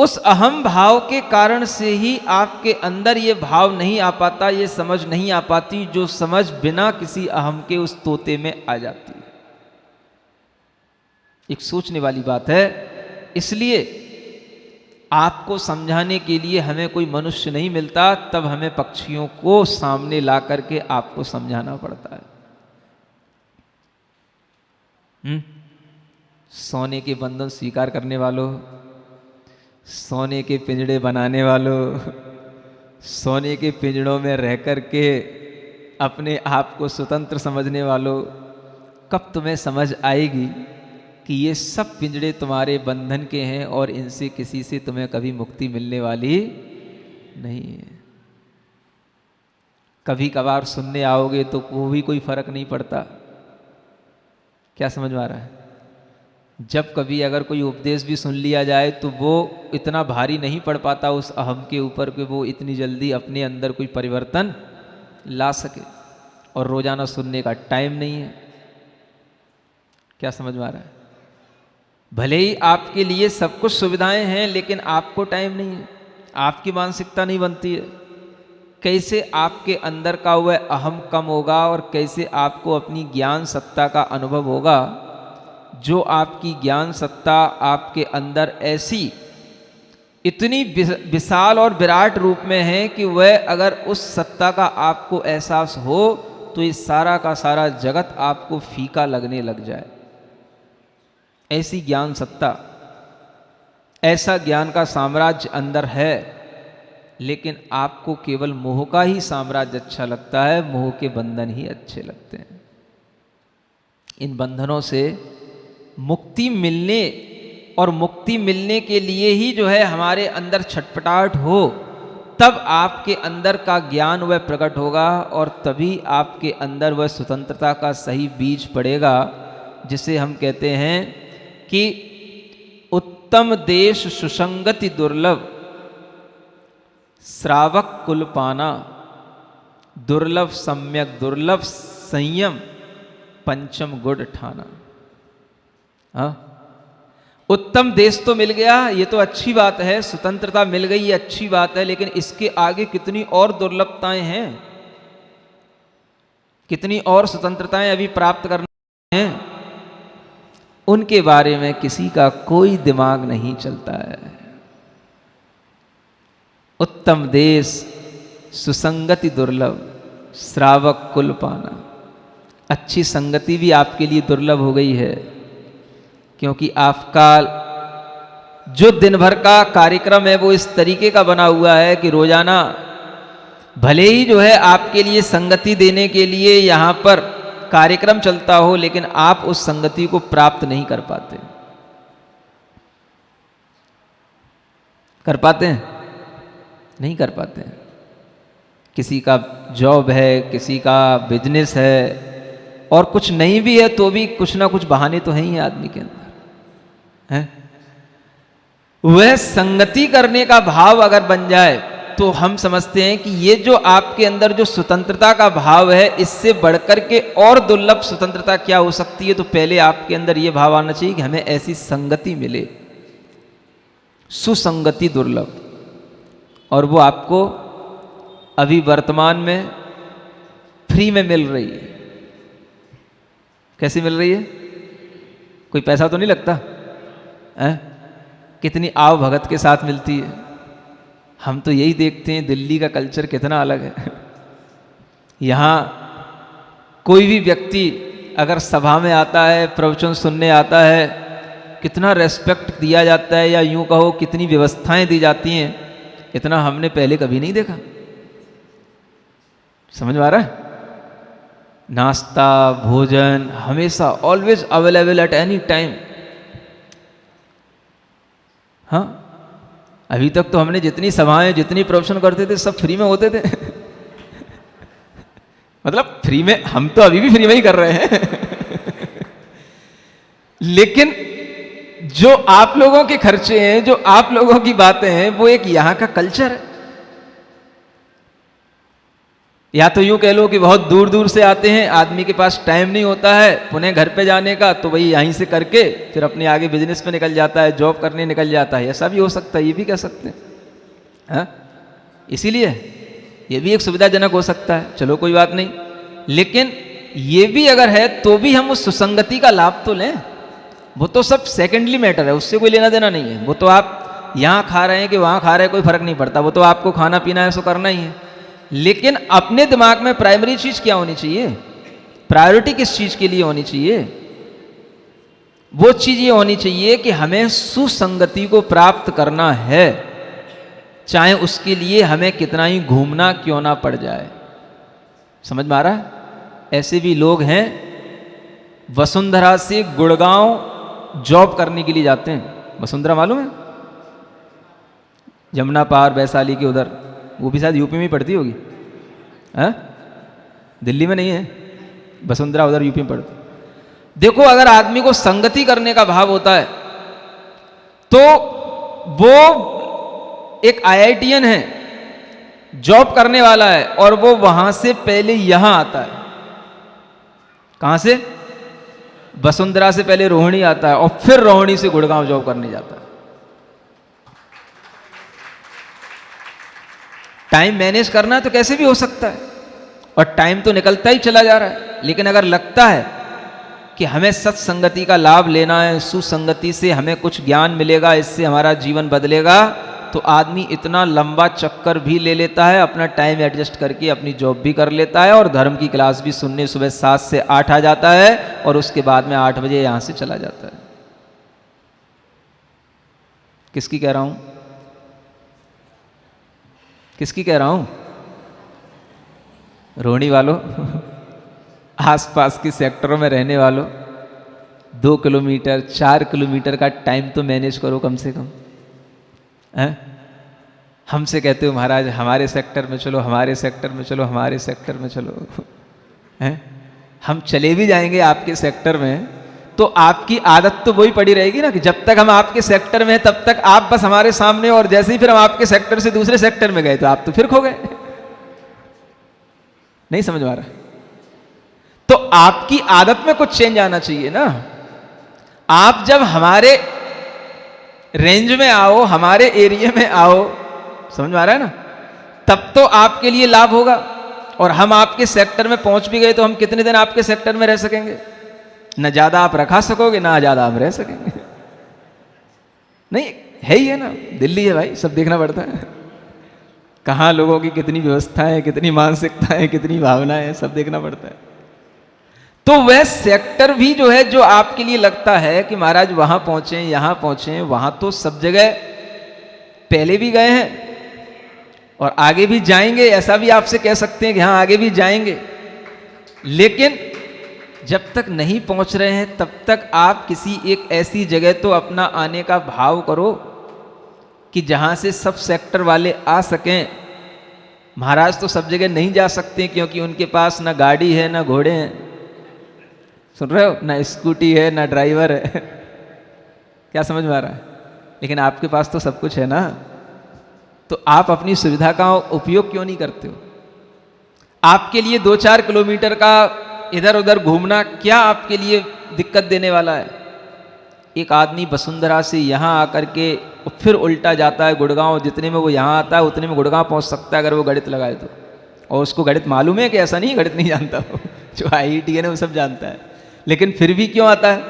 उस अहम भाव के कारण से ही आपके अंदर ये भाव नहीं आ पाता, ये समझ नहीं आ पाती, जो समझ बिना किसी अहम के उस तोते में आ जाती है। एक सोचने वाली बात है। इसलिए आपको समझाने के लिए हमें कोई मनुष्य नहीं मिलता, तब हमें पक्षियों को सामने ला करके आपको समझाना पड़ता है। सोने के बंधन स्वीकार करने वालों, सोने के पिंजड़े बनाने वालों, सोने के पिंजड़ों में रह कर के अपने आप को स्वतंत्र समझने वालों, कब तुम्हें समझ आएगी कि ये सब पिंजड़े तुम्हारे बंधन के हैं और इनसे किसी से तुम्हें कभी मुक्ति मिलने वाली नहीं है। कभी कभार सुनने आओगे तो वो भी कोई फर्क नहीं पड़ता। क्या समझ में आ रहा है? जब कभी अगर कोई उपदेश भी सुन लिया जाए तो वो इतना भारी नहीं पड़ पाता उस अहम के ऊपर कि वो इतनी जल्दी अपने अंदर कोई परिवर्तन ला सके। और रोजाना सुनने का टाइम नहीं है। क्या समझ में आ रहा है? भले ही आपके लिए सब कुछ सुविधाएं हैं, लेकिन आपको टाइम नहीं है, आपकी मानसिकता नहीं बनती है। कैसे आपके अंदर का वह अहम कम होगा और कैसे आपको अपनी ज्ञान सत्ता का अनुभव होगा, जो आपकी ज्ञान सत्ता आपके अंदर ऐसी इतनी विशाल और विराट रूप में है कि वह अगर उस सत्ता का आपको एहसास हो तो ये सारा का सारा जगत आपको फीका लगने लग जाए। ऐसी ज्ञान सत्ता, ऐसा ज्ञान का साम्राज्य अंदर है, लेकिन आपको केवल मोह का ही साम्राज्य अच्छा लगता है, मोह के बंधन ही अच्छे लगते हैं। इन बंधनों से मुक्ति मिलने और मुक्ति मिलने के लिए ही जो है हमारे अंदर छटपटाहट हो, तब आपके अंदर का ज्ञान वह प्रकट होगा और तभी आपके अंदर वह स्वतंत्रता का सही बीज पड़ेगा, जिसे हम कहते हैं कि उत्तम देश सुसंगति दुर्लभ, श्रावक कुल पाना, दुर्लभ सम्यक दुर्लभ संयम, पंचम गुड़ ठाना। हाँ, उत्तम देश तो मिल गया, ये तो अच्छी बात है, स्वतंत्रता मिल गई, ये अच्छी बात है, लेकिन इसके आगे कितनी और दुर्लभताएं हैं, कितनी और स्वतंत्रताएं अभी प्राप्त करना है, उनके बारे में किसी का कोई दिमाग नहीं चलता है। उत्तम देश सुसंगति दुर्लभ, श्रावक कुल पाना। अच्छी संगति भी आपके लिए दुर्लभ हो गई है, क्योंकि आपका जो दिन भर का कार्यक्रम है वो इस तरीके का बना हुआ है कि रोजाना भले ही जो है आपके लिए संगति देने के लिए यहाँ पर कार्यक्रम चलता हो, लेकिन आप उस संगति को प्राप्त नहीं कर पाते। कर पाते हैं? नहीं कर पाते हैं। किसी का जॉब है, किसी का बिजनेस है, और कुछ नहीं भी है तो भी कुछ ना कुछ बहाने तो हैं ही आदमी के अंदर है। वह संगति करने का भाव अगर बन जाए तो हम समझते हैं कि ये जो आपके अंदर जो स्वतंत्रता का भाव है, इससे बढ़कर के और दुर्लभ स्वतंत्रता क्या हो सकती है। तो पहले आपके अंदर ये भाव आना चाहिए कि हमें ऐसी संगति मिले, सुसंगति दुर्लभ, और वो आपको अभी वर्तमान में फ्री में मिल रही है। कैसी मिल रही है? कोई पैसा तो नहीं लगता है? कितनी आव भगत के साथ मिलती है। हम तो यही देखते हैं दिल्ली का कल्चर कितना अलग है। यहाँ कोई भी व्यक्ति अगर सभा में आता है, प्रवचन सुनने आता है, कितना रेस्पेक्ट दिया जाता है, या यूं कहो कितनी व्यवस्थाएं दी जाती हैं, इतना हमने पहले कभी नहीं देखा। समझ में आ रहा है? नाश्ता भोजन हमेशा always available at any time. हाँ, अभी तक तो हमने जितनी सभाएं, जितनी प्रवचन करते थे, सब फ्री में होते थे। मतलब फ्री में, हम तो अभी भी फ्री में ही कर रहे हैं। लेकिन जो आप लोगों के खर्चे हैं, जो आप लोगों की बातें हैं, वो एक यहां का कल्चर है। या तो यूँ कह लो कि बहुत दूर दूर से आते हैं, आदमी के पास टाइम नहीं होता है पुनः घर पे जाने का, तो वही यहीं से करके फिर अपने आगे बिजनेस में निकल जाता है, जॉब करने निकल जाता है। ऐसा भी हो सकता है, ये भी कह सकते हैं। हाँ, इसीलिए ये भी एक सुविधाजनक हो सकता है, चलो कोई बात नहीं। लेकिन ये भी अगर है तो भी हम उस सुसंगति का लाभ तो लें। वो तो सब सेकेंडली मैटर है, उससे कोई लेना देना नहीं है। वो तो आप यहाँ खा रहे हैं कि वहाँ खा रहे हैं, कोई फर्क नहीं पड़ता। वो तो आपको खाना पीना है, सो करना ही है। लेकिन अपने दिमाग में प्राइमरी चीज क्या होनी चाहिए, प्रायोरिटी किस चीज के लिए होनी चाहिए? वो चीज ये होनी चाहिए कि हमें सुसंगति को प्राप्त करना है, चाहे उसके लिए हमें कितना ही घूमना क्यों ना पड़ जाए। समझ में आ रहा है? ऐसे भी लोग हैं, वसुंधरा से गुड़गांव जॉब करने के लिए जाते हैं। वसुंधरा मालूम है? यमुना पार वैशाली के उधर, वो भी शायद यूपी में ही पड़ती होगी। हाँ, दिल्ली में नहीं है वसुंधरा, उधर यूपी में पड़ती। देखो, अगर आदमी को संगति करने का भाव होता है तो वो एक IITian है, जॉब करने वाला है, और वो वहां से पहले यहां आता है। कहां से? वसुंधरा से पहले रोहिणी आता है, और फिर रोहिणी से गुड़गांव जॉब करने जाता है। टाइम मैनेज करना तो कैसे भी हो सकता है, और टाइम तो निकलता ही चला जा रहा है। लेकिन अगर लगता है कि हमें सत्संगति का लाभ लेना है, सुसंगति से हमें कुछ ज्ञान मिलेगा, इससे हमारा जीवन बदलेगा, तो आदमी इतना लंबा चक्कर भी ले लेता है, अपना टाइम एडजस्ट करके अपनी जॉब भी कर लेता है, और धर्म की क्लास भी सुनने सुबह 7 से 8 आ जाता है, और उसके बाद में 8 बजे यहां से चला जाता है। किसकी कह रहा हूं? किसकी कह रहा हूं? रोहिणी वालों, आसपास के सेक्टरों में रहने वालों, 2 किलोमीटर 4 किलोमीटर का टाइम तो मैनेज करो कम से कम। हैं? हमसे कहते हो महाराज हमारे सेक्टर में चलो, हमारे सेक्टर में चलो, हमारे सेक्टर में चलो। हैं? हम चले भी जाएंगे आपके सेक्टर में, तो आपकी आदत तो वही पड़ी रहेगी ना, कि जब तक हम आपके सेक्टर में हैं तब तक आप बस हमारे सामने, और जैसे ही फिर हम आपके सेक्टर से दूसरे सेक्टर में गए तो आप तो फिर खो गए। नहीं समझ में आ रहा? तो आपकी आदत में कुछ चेंज आना चाहिए ना। आप जब हमारे रेंज में आओ, हमारे एरिया में आओ, समझ में आ रहा है ना, तब तो आपके लिए लाभ होगा। और हम आपके सेक्टर में पहुंच भी गए तो हम कितने दिन आपके सेक्टर में रह सकेंगे? न ज्यादा आप रखा सकोगे, ना ज्यादा हम रह सकेंगे। नहीं है ही है ना, दिल्ली है भाई, सब देखना पड़ता है। कहाँ लोगों की कितनी व्यवस्थाएं, कितनी मानसिकताएं, कितनी भावनाएं, सब देखना पड़ता है। तो वह सेक्टर भी जो है, जो आपके लिए लगता है कि महाराज वहां पहुंचे, यहां पहुंचे, वहां तो सब जगह पहले भी गए हैं और आगे भी जाएंगे, ऐसा भी आपसे कह सकते हैं कि हाँ आगे भी जाएंगे। लेकिन जब तक नहीं पहुंच रहे हैं तब तक आप किसी एक ऐसी जगह तो अपना आने का भाव करो कि जहां से सब सेक्टर वाले आ सकें। महाराज तो सब जगह नहीं जा सकते क्योंकि उनके पास ना गाड़ी है, ना घोड़े हैं, सुन रहे हो, ना स्कूटी है, ना ड्राइवर है। क्या समझ में आ रहा है? लेकिन आपके पास तो सब कुछ है ना, तो आप अपनी सुविधा का उपयोग क्यों नहीं करते हो? आपके लिए 2-4 किलोमीटर का इधर उधर घूमना क्या आपके लिए दिक्कत देने वाला है? एक आदमी वसुंधरा से यहाँ आकर के फिर उल्टा जाता है गुड़गांव, जितने में वो यहाँ आता है उतने में गुड़गांव पहुँच सकता है अगर वो गणित लगाए तो। और उसको गणित मालूम है कि ऐसा नहीं गणित नहीं जानता वो, जो IIT है वो सब जानता है, लेकिन फिर भी क्यों आता है?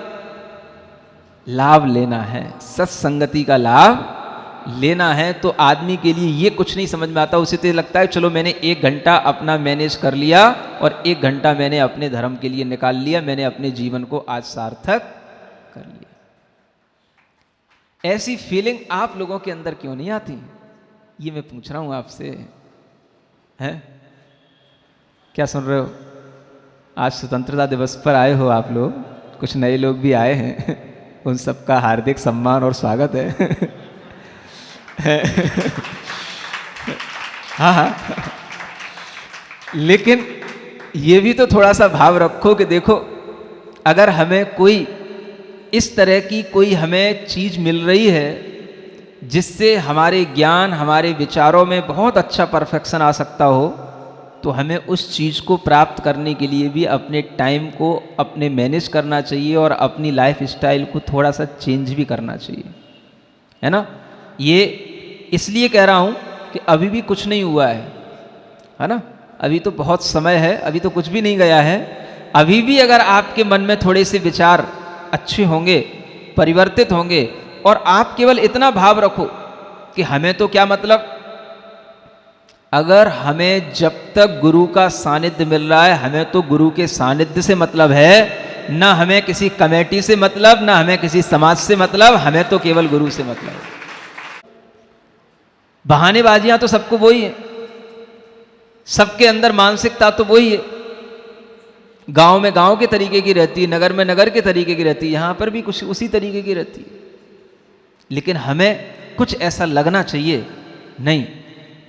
लाभ लेना है, सत्संगति का लाभ लेना है। तो आदमी के लिए ये कुछ नहीं समझ में आता, उसे तो लगता है चलो मैंने 1 घंटा अपना मैनेज कर लिया और 1 घंटा मैंने अपने धर्म के लिए निकाल लिया, मैंने अपने जीवन को आज सार्थक कर लिया। ऐसी फीलिंग आप लोगों के अंदर क्यों नहीं आती? ये मैं पूछ रहा हूं आपसे, हैं? क्या सुन रहे हो? आज स्वतंत्रता दिवस पर आए हो आप लोग, कुछ नए लोग भी आए हैं, उन सबका हार्दिक सम्मान और स्वागत है। हाँ हाँ, लेकिन ये भी तो थोड़ा सा भाव रखो कि देखो अगर हमें कोई इस तरह की कोई हमें चीज मिल रही है जिससे हमारे ज्ञान, हमारे विचारों में बहुत अच्छा परफेक्शन आ सकता हो, तो हमें उस चीज़ को प्राप्त करने के लिए भी अपने टाइम को अपने मैनेज करना चाहिए और अपनी लाइफ स्टाइल को थोड़ा सा चेंज भी करना चाहिए, है ना। ये इसलिए कह रहा हूँ कि अभी भी कुछ नहीं हुआ है ना, अभी तो बहुत समय है, अभी तो कुछ भी नहीं गया है। अभी भी अगर आपके मन में थोड़े से विचार अच्छे होंगे, परिवर्तित होंगे, और आप केवल इतना भाव रखो कि हमें तो क्या मतलब, अगर हमें जब तक गुरु का सानिध्य मिल रहा है, हमें तो गुरु के सानिध्य से मतलब है, ना हमें किसी कमेटी से मतलब, ना हमें किसी समाज से मतलब, हमें तो केवल गुरु से मतलब है। बहानेबाजियां तो सबको वही है, सबके अंदर मानसिकता तो वही है। गांव में गांव के तरीके की रहती है, नगर में नगर के तरीके की रहती है, यहां पर भी कुछ उसी तरीके की रहती है। लेकिन हमें कुछ ऐसा लगना चाहिए, नहीं,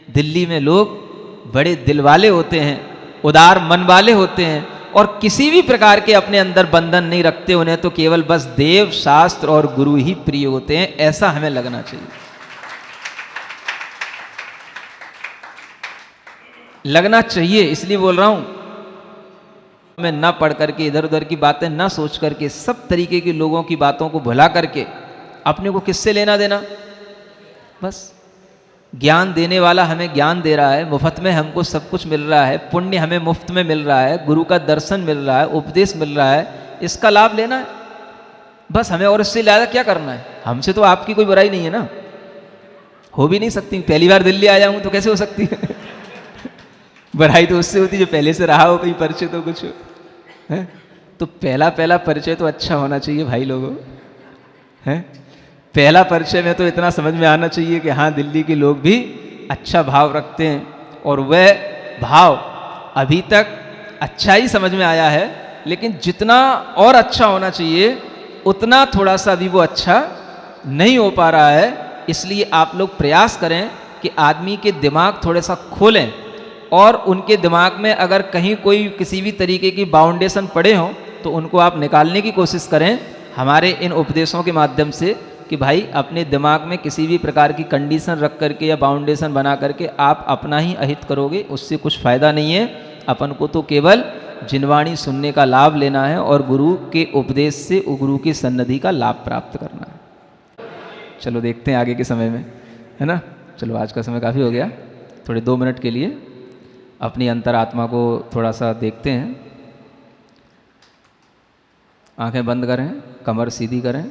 दिल्ली में लोग बड़े दिल वाले होते हैं, उदार मन वाले होते हैं, और किसी भी प्रकार के अपने अंदर बंधन नहीं रखते, उन्हें तो केवल बस देव, शास्त्र और गुरु ही प्रिय होते हैं, ऐसा हमें लगना चाहिए। लगना चाहिए, इसलिए बोल रहा हूं, मैं ना पढ़ करके, इधर उधर की बातें ना सोच करके, सब तरीके के लोगों की बातों को भुला करके अपने को किससे लेना देना, बस ज्ञान देने वाला हमें ज्ञान दे रहा है, मुफ्त में हमको सब कुछ मिल रहा है, पुण्य हमें मुफ्त में मिल रहा है, गुरु का दर्शन मिल रहा है, उपदेश मिल रहा है, इसका लाभ लेना है बस हमें, और इससे ज़्यादा क्या करना है। हमसे तो आपकी कोई बुराई नहीं है ना, हो भी नहीं सकती। पहली बार दिल्ली आया हूं तो कैसे हो सकती है बुराई तो उससे होती जो पहले से रहा हो, कहीं परिचय तो कुछ है। तो पहला परिचय तो अच्छा होना चाहिए भाई लोगों, है। पहला परिचय में तो इतना समझ में आना चाहिए कि हाँ, दिल्ली के लोग भी अच्छा भाव रखते हैं, और वह भाव अभी तक अच्छा ही समझ में आया है, लेकिन जितना और अच्छा होना चाहिए उतना थोड़ा सा अभी वो अच्छा नहीं हो पा रहा है। इसलिए आप लोग प्रयास करें कि आदमी के दिमाग थोड़े सा खोलें, और उनके दिमाग में अगर कहीं कोई किसी भी तरीके की बाउंडेशन पड़े हों तो उनको आप निकालने की कोशिश करें हमारे इन उपदेशों के माध्यम से, कि भाई अपने दिमाग में किसी भी प्रकार की कंडीशन रख करके या बाउंडेशन बना करके आप अपना ही अहित करोगे, उससे कुछ फ़ायदा नहीं है। अपन को तो केवल जिनवाणी सुनने का लाभ लेना है और गुरु के उपदेश से गुरु की सन्निधि का लाभ प्राप्त करना है। चलो देखते हैं आगे के समय में, है ना। चलो आज का समय काफ़ी हो गया, थोड़े 2 मिनट के लिए अपनी अंतरात्मा को थोड़ा सा देखते हैं। आंखें बंद करें, कमर सीधी करें,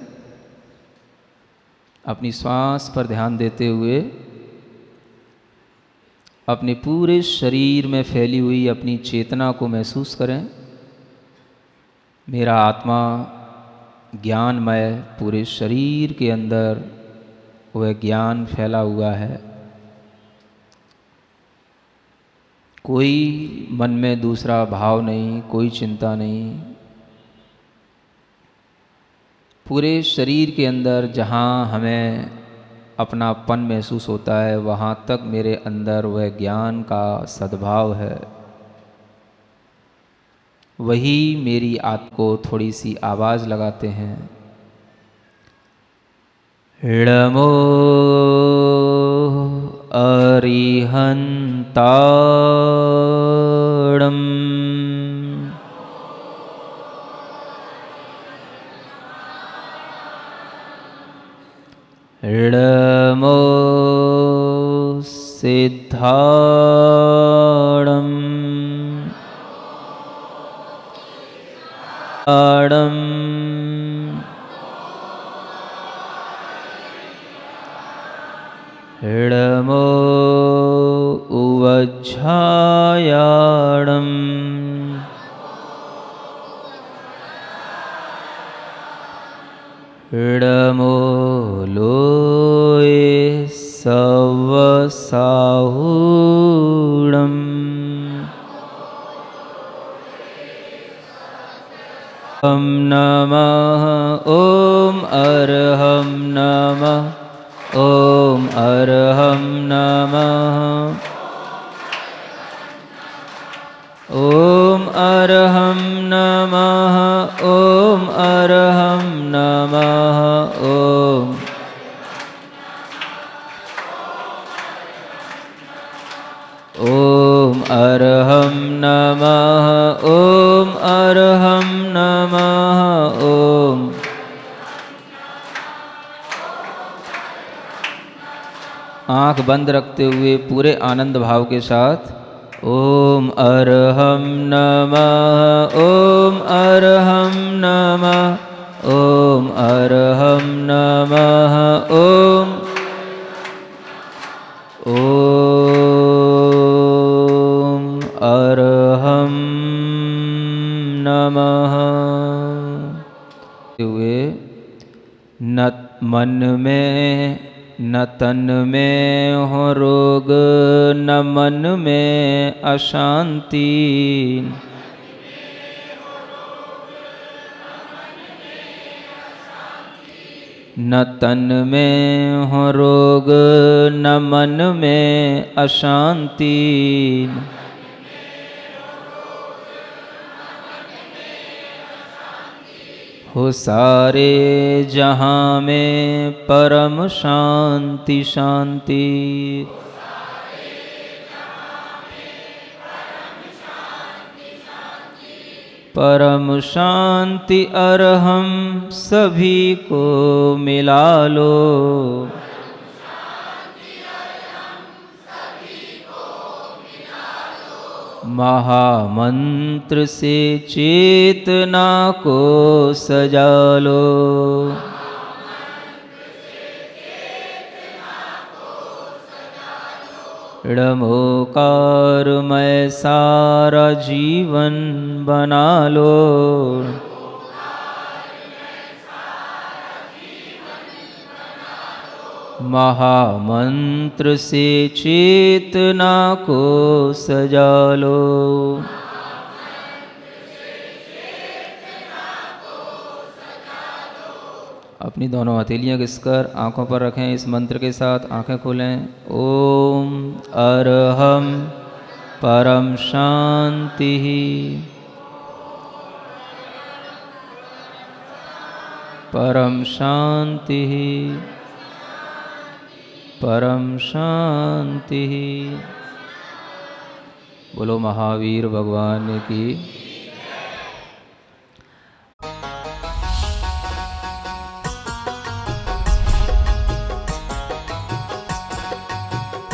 अपनी श्वास पर ध्यान देते हुए अपने पूरे शरीर में फैली हुई अपनी चेतना को महसूस करें। मेरा आत्मा ज्ञानमय, पूरे शरीर के अंदर वह ज्ञान फैला हुआ है। कोई मन में दूसरा भाव नहीं, कोई चिंता नहीं। पूरे शरीर के अंदर जहाँ हमें अपनापन महसूस होता है, वहाँ तक मेरे अंदर वह ज्ञान का सद्भाव है। वही मेरी आत्मा को थोड़ी सी आवाज़ लगाते हैं। नमो अरिहंताणम् नमो सिद्धाणम् नमो उवज्झायाणम् नमो लोये सवसाहूणम् ॐ नमः ॐ अर्हं नमः ॐ अर्हं नमः ॐ अर्हं नमः ॐ अर्हं नमः ॐ अर्हं ॐ अर्हं नमः ॐ। आँख बंद रखते हुए पूरे आनंद भाव के साथ ॐ अर्हं नमः ॐ अर्हं नमः ॐ अर्हं नमः ॐ। ॐ अर्हं नमः। हुए न मन में न तन में हो रोग, न मन में अशांति, न तन में हो रोग, न मन में अशांति। हो सारे जहाँ में परम शांति शांति। परम शांति अर्हम सभी को मिला लो। महामंत्र से चेतना को सजा लो। णमोकार मैं सारा जीवन बना लो। महामंत्र से चेतना को सजा लो। अपनी दोनों हथेलियाँ घिसकर आँखों पर रखें। इस मंत्र के साथ आँखें खोलें। ओम अर्हम परम शांति। परम शांति। परम शांति। बोलो महावीर भगवान की।